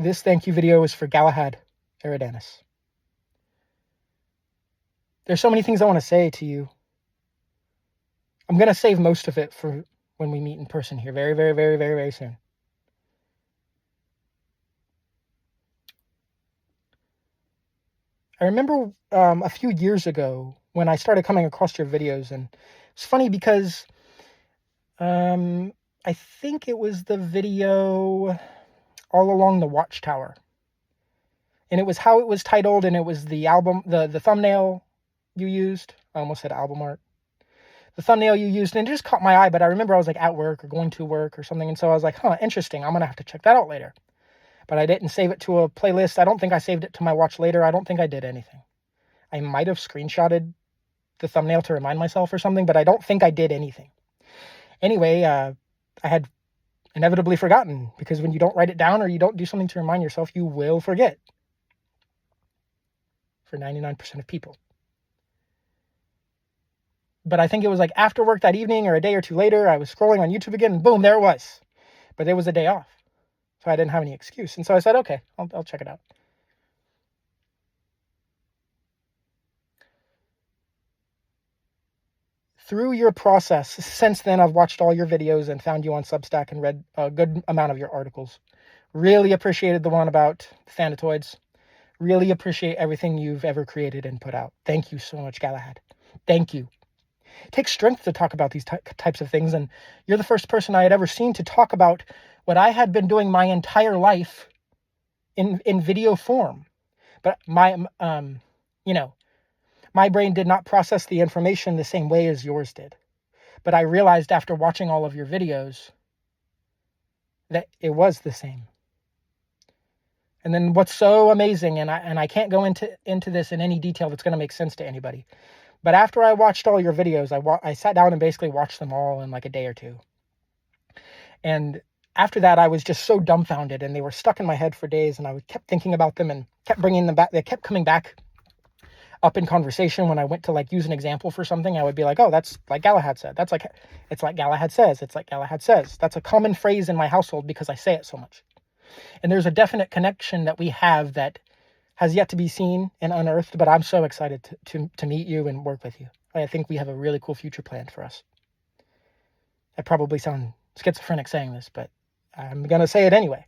This thank you video is for Galahad Eridanus. There's so many things I want to say to you. I'm going to save most of it for when we meet in person here very, very, very, very, very soon. I remember a few years ago when I started coming across your videos, and it's funny because I think it was the video All Along the Watchtower. And it was how it was titled, and it was the album, the thumbnail you used. I almost said album art. The thumbnail you used, and it just caught my eye, but I remember I was like at work or going to work or something, and so I was like, interesting, I'm going to have to check that out later. But I didn't save it to a playlist. I don't think I saved it to my watch later. I don't think I did anything. I might have screenshotted the thumbnail to remind myself or something, but I don't think I did anything. Anyway, I had inevitably forgotten, because when you don't write it down or you don't do something to remind yourself, you will forget. For 99% of people. But I think it was like after work that evening or a day or two later, I was scrolling on YouTube again, and boom, there it was. But it was a day off, so I didn't have any excuse. And so I said, okay, I'll check it out. Through your process, since then, I've watched all your videos and found you on Substack and read a good amount of your articles. Really appreciated the one about Thanatoids. Really appreciate everything you've ever created and put out. Thank you so much, Galahad. Thank you. It takes strength to talk about these types of things, and you're the first person I had ever seen to talk about what I had been doing my entire life in video form. But my brain did not process the information the same way as yours did. But I realized after watching all of your videos that it was the same. And then what's so amazing, and I can't go into this in any detail that's going to make sense to anybody, but after I watched all your videos, I sat down and basically watched them all in like a day or two. And after that, I was just so dumbfounded, and they were stuck in my head for days, and I kept thinking about them and kept bringing them back. They kept coming back up in conversation when I went to like use an example for something. I would be like, oh, that's like Galahad said. It's like Galahad says. It's like Galahad says. That's a common phrase in my household because I say it so much. And there's a definite connection that we have that has yet to be seen and unearthed, but I'm so excited to meet you and work with you. I think we have a really cool future planned for us. I probably sound schizophrenic saying this, but I'm going to say it anyway.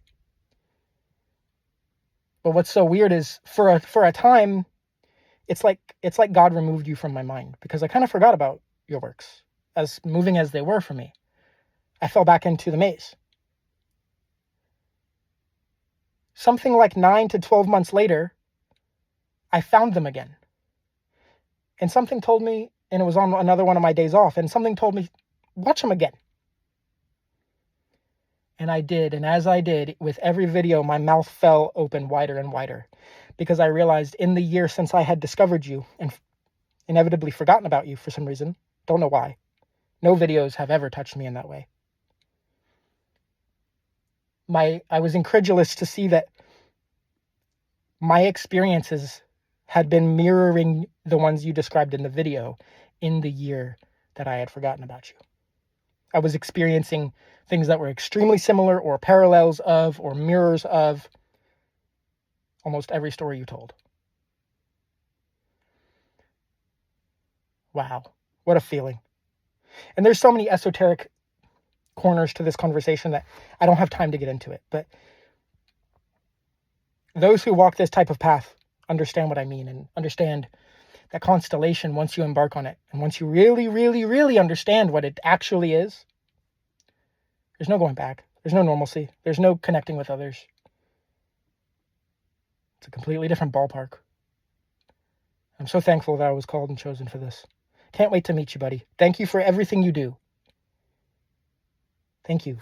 But what's so weird is for a time, it's like God removed you from my mind, because I kind of forgot about your works, as moving as they were for me. I fell back into the maze. Something like 9 to 12 months later, I found them again. And something told me, and it was on another one of my days off, and something told me, watch them again. And I did, and as I did, with every video, my mouth fell open wider and wider, because I realized in the year since I had discovered you and inevitably forgotten about you for some reason, don't know why, no videos have ever touched me in that way. I was incredulous to see that my experiences had been mirroring the ones you described in the video in the year that I had forgotten about you. I was experiencing things that were extremely similar or parallels of or mirrors of almost every story you told. Wow, what a feeling. And there's so many esoteric corners to this conversation that I don't have time to get into it. But those who walk this type of path understand what I mean, and understand that constellation once you embark on it. And once you really, really, really understand what it actually is, there's no going back. There's no normalcy. There's no connecting with others. It's a completely different ballpark. I'm so thankful that I was called and chosen for this. Can't wait to meet you, buddy. Thank you for everything you do. Thank you.